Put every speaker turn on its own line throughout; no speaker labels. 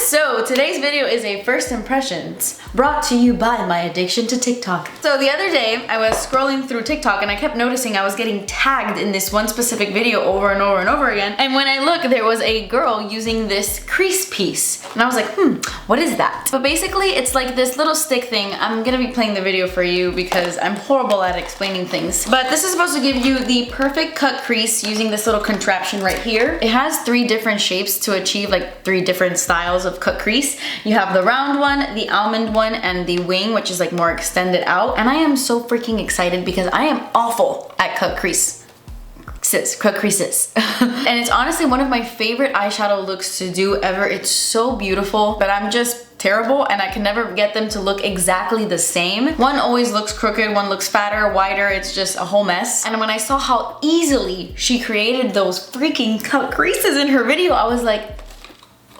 So today's video is a first impressions brought to you by my addiction to TikTok. So the other day I was scrolling through TikTok and I kept noticing I was getting tagged in this one specific video over and over and over again. And when I look, there was a girl using this crease piece. And I was like, what is that? But basically it's like this little stick thing. I'm gonna be playing the video for you because I'm horrible at explaining things. But this is supposed to give you the perfect cut crease using this little contraption right here. It has 3 different shapes to achieve like 3 different styles of cut crease. You have the round one, the almond one, and the wing, which is like more extended out. And I am so freaking excited because I am awful at cut creases. And it's honestly one of my favorite eyeshadow looks to do ever. It's so beautiful, but I'm just terrible and I can never get them to look exactly the same. One always looks crooked, one looks fatter, wider, it's just a whole mess. And when I saw how easily she created those freaking cut creases in her video, I was like,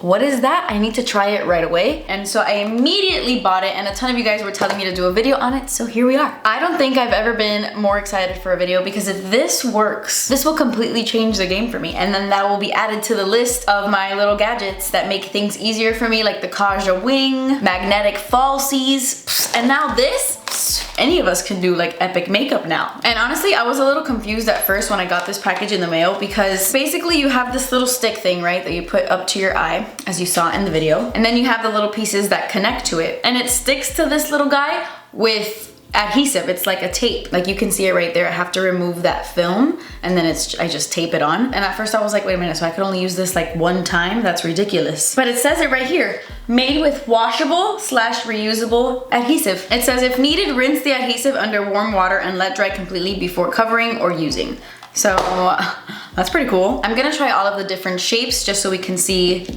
what is that? I need to try it right away. And so I immediately bought it and a ton of you guys were telling me to do a video on it, so here we are. I don't think I've ever been more excited for a video because if this works, this will completely change the game for me. And then that will be added to the list of my little gadgets that make things easier for me, like the Kaja wing, magnetic falsies, and now this. Any of us can do like epic makeup now. And honestly, I was a little confused at first when I got this package in the mail because basically you have this little stick thing, right, that you put up to your eye, as you saw in the video. And then you have the little pieces that connect to it. And it sticks to this little guy with adhesive. It's like a tape. Like you can see it right there. I have to remove that film and then I just tape it on. And at first I was like, wait a minute, so I could only use this like one time? That's ridiculous. But it says it right here. Made with washable/reusable adhesive. It says if needed, rinse the adhesive under warm water and let dry completely before covering or using. So that's pretty cool. I'm gonna try all of the different shapes just so we can see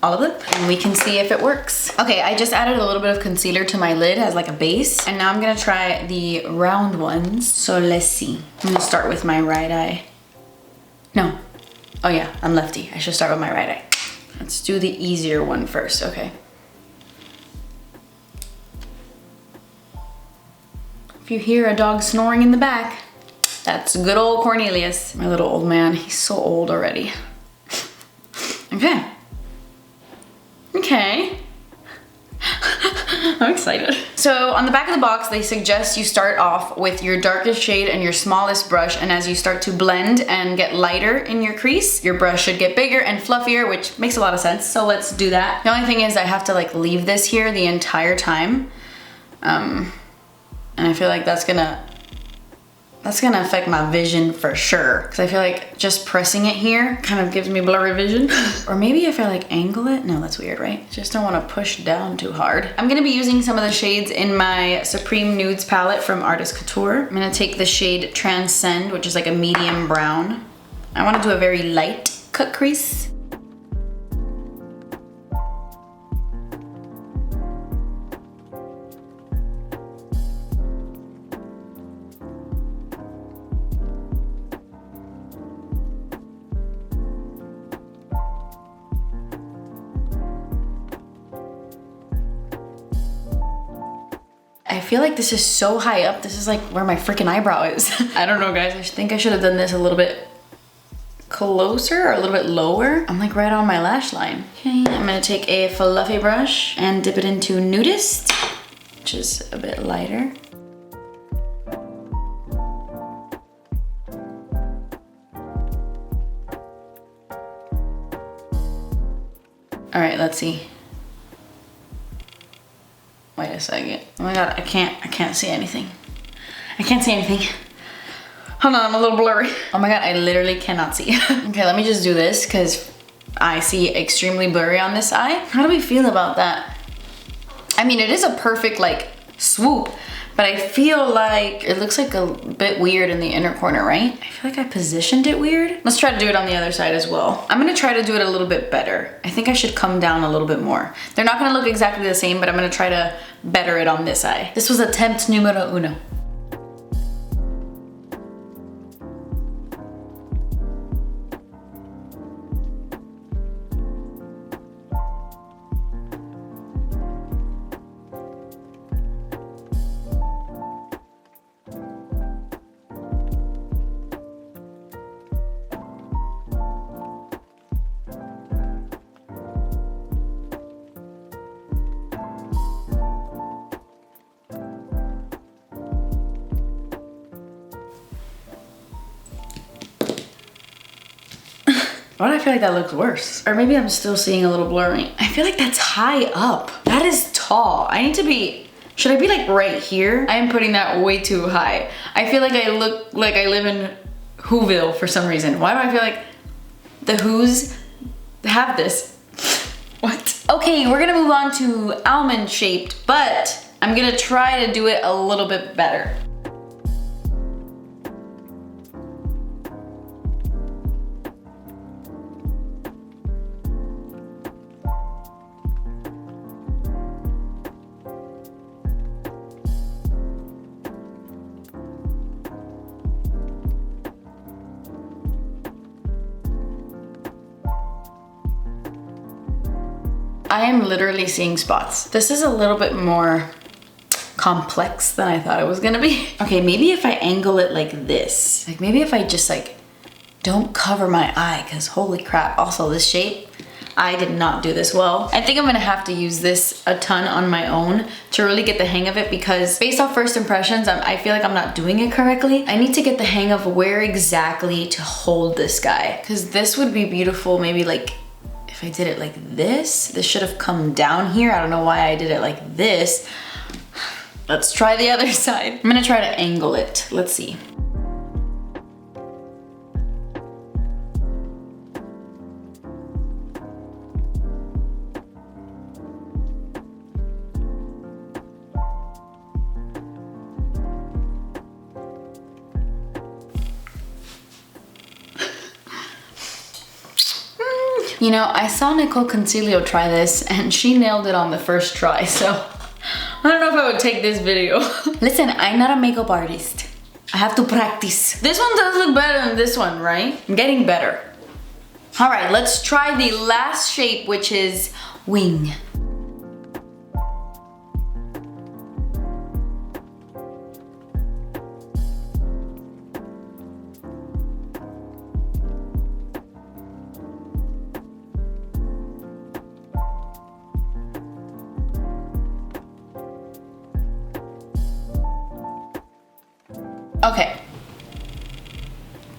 all of them and we can see if it works. Okay, I just added a little bit of concealer to my lid as like a base. And now I'm gonna try the round ones. So let's see. I'm gonna start with my right eye. No. Oh yeah, I'm lefty. I should start with my right eye. Let's do the easier one first, okay. If you hear a dog snoring in the back, that's good old Cornelius. My little old man, he's so old already. Okay. Okay. I'm excited. So on the back of the box, they suggest you start off with your darkest shade and your smallest brush, and as you start to blend and get lighter in your crease, your brush should get bigger and fluffier, which makes a lot of sense, so let's do that. The only thing is I have to like leave this here the entire time. And I feel like that's gonna affect my vision for sure. Because I feel like just pressing it here kind of gives me blurry vision. Or maybe if I like angle it, no, that's weird, right? Just don't wanna push down too hard. I'm gonna be using some of the shades in my Supreme Nudes palette from Artist Couture. I'm gonna take the shade Transcend, which is like a medium brown. I wanna do a very light cut crease. I feel like this is so high up. This is like where my freaking eyebrow is. I don't know, guys. I think I should have done this a little bit closer or a little bit lower. I'm like right on my lash line. Okay, I'm gonna take a fluffy brush and dip it into Nudist, which is a bit lighter. All right, let's see. Wait a second. Oh my god, I can't see anything. I can't see anything. Hold on, I'm a little blurry. Oh my god, I literally cannot see. Okay, let me just do this because I see extremely blurry on this eye. How do we feel about that? I mean, it is a perfect like swoop, but I feel like it looks like a bit weird in the inner corner, right? I feel like I positioned it weird. Let's try to do it on the other side as well. I'm gonna try to do it a little bit better. I think I should come down a little bit more. They're not gonna look exactly the same, but I'm gonna try to better it on this eye. This was attempt numero uno. Why do I feel like that looks worse? Or maybe I'm still seeing a little blurry. I feel like that's high up. That is tall. I need to be, should I be like right here? I am putting that way too high. I feel like I look like I live in Whoville for some reason. Why do I feel like the Who's have this? What? Okay, we're gonna move on to almond shaped, but I'm gonna try to do it a little bit better. I am literally seeing spots. This is a little bit more complex than I thought it was gonna be. Okay, maybe if I angle it like this, like maybe if I just like don't cover my eye, because holy crap. Also this shape, I did not do this well. I think I'm gonna have to use this a ton on my own to really get the hang of it, because based off first impressions, I feel like I'm not doing it correctly. I need to get the hang of where exactly to hold this guy, because this would be beautiful maybe like if I did it like this. This should have come down here. I don't know why I did it like this. Let's try the other side. I'm gonna try to angle it. Let's see. You know, I saw Nicole Concilio try this and she nailed it on the first try, so I don't know if I would take this video. Listen, I'm not a makeup artist. I have to practice. This one does look better than this one, right? I'm getting better. All right, let's try the last shape, which is wing. Okay,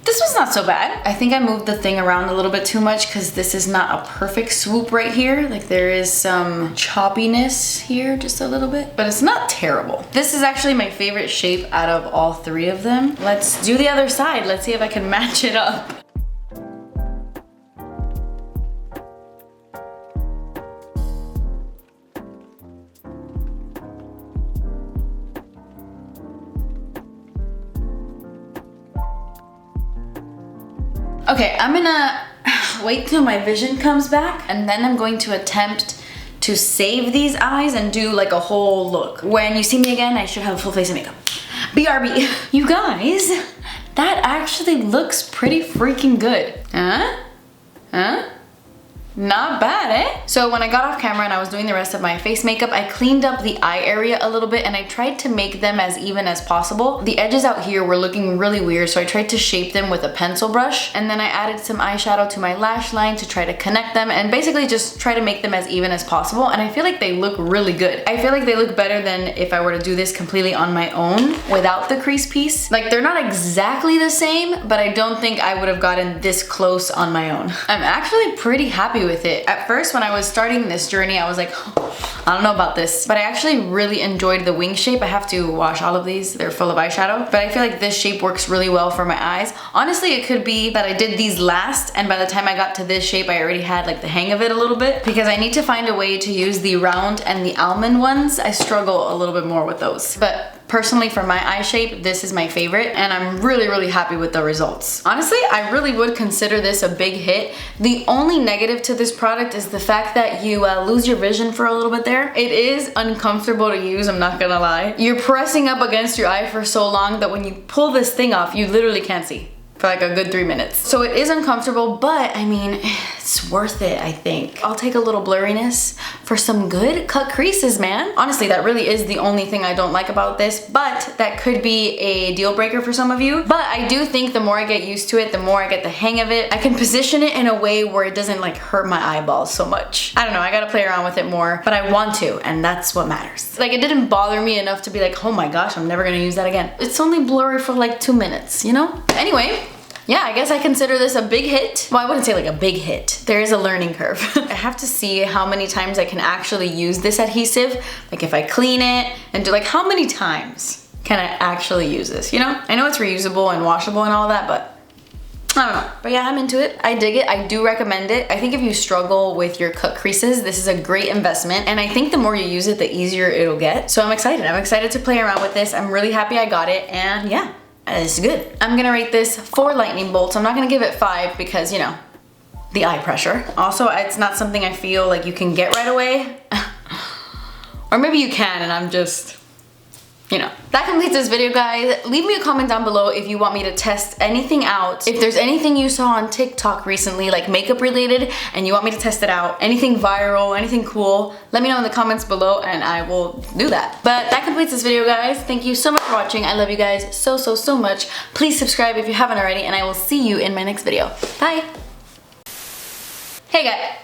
this was not so bad. I think I moved the thing around a little bit too much because this is not a perfect swoop right here. Like there is some choppiness here, just a little bit, but it's not terrible. This is actually my favorite shape out of all three of them. Let's do the other side. Let's see if I can match it up. Okay, I'm gonna wait till my vision comes back and then I'm going to attempt to save these eyes and do like a whole look. When you see me again, I should have a full face of makeup. BRB. You guys, that actually looks pretty freaking good. Huh? Huh? Not bad, eh? So when I got off camera and I was doing the rest of my face makeup, I cleaned up the eye area a little bit and I tried to make them as even as possible. The edges out here were looking really weird, so I tried to shape them with a pencil brush, and then I added some eyeshadow to my lash line to try to connect them and basically just try to make them as even as possible, and I feel like they look really good. I feel like they look better than if I were to do this completely on my own without the crease piece. Like they're not exactly the same, but I don't think I would have gotten this close on my own. I'm actually pretty happy with it. At first, when I was starting this journey, I was like, oh, I don't know about this, but I actually really enjoyed the wing shape. I have to wash all of these. They're full of eyeshadow, but I feel like this shape works really well for my eyes. Honestly, it could be that I did these last, and by the time I got to this shape, I already had like the hang of it a little bit, because I need to find a way to use the round and the almond ones. I struggle a little bit more with those, but personally for my eye shape, this is my favorite, and I'm really, really happy with the results. Honestly, I really would consider this a big hit. The only negative to this product is the fact that you lose your vision for a little bit there. It is uncomfortable to use, I'm not gonna lie. You're pressing up against your eye for so long that when you pull this thing off, you literally can't see for like a good 3 minutes. So it is uncomfortable, but I mean, it's worth it, I think. I'll take a little blurriness for some good cut creases, man. Honestly, that really is the only thing I don't like about this, but that could be a deal breaker for some of you. But I do think the more I get used to it, the more I get the hang of it, I can position it in a way where it doesn't like hurt my eyeballs so much. I don't know, I gotta play around with it more, but I want to, and that's what matters. Like, it didn't bother me enough to be like, oh my gosh, I'm never gonna use that again. It's only blurry for like 2 minutes, you know? Anyway, yeah, I guess I consider this a big hit. Well, I wouldn't say like a big hit. There is a learning curve. I have to see how many times I can actually use this adhesive. Like if I clean it and do like how many times can I actually use this, you know? I know it's reusable and washable and all that, but I don't know. But yeah, I'm into it. I dig it. I do recommend it. I think if you struggle with your cut creases, this is a great investment. And I think the more you use it, the easier it'll get. So I'm excited. I'm excited to play around with this. I'm really happy I got it. And yeah, it's good. I'm gonna rate this 4 lightning bolts. I'm not gonna give it 5 because, you know, the eye pressure. Also, it's not something I feel like you can get right away. Or maybe you can and I'm just, you know. That completes this video, guys. Leave me a comment down below if you want me to test anything out. If there's anything you saw on TikTok recently, like makeup related, and you want me to test it out, anything viral, anything cool, let me know in the comments below and I will do that. But that completes this video, guys. Thank you so much for watching. I love you guys so, so, so much. Please subscribe if you haven't already, and I will see you in my next video. Bye. Hey, guys.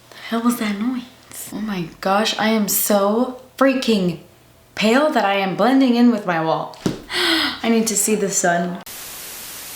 The hell was that noise? Oh my gosh, I am so freaking pale that I am blending in with my wall. I need to see the sun.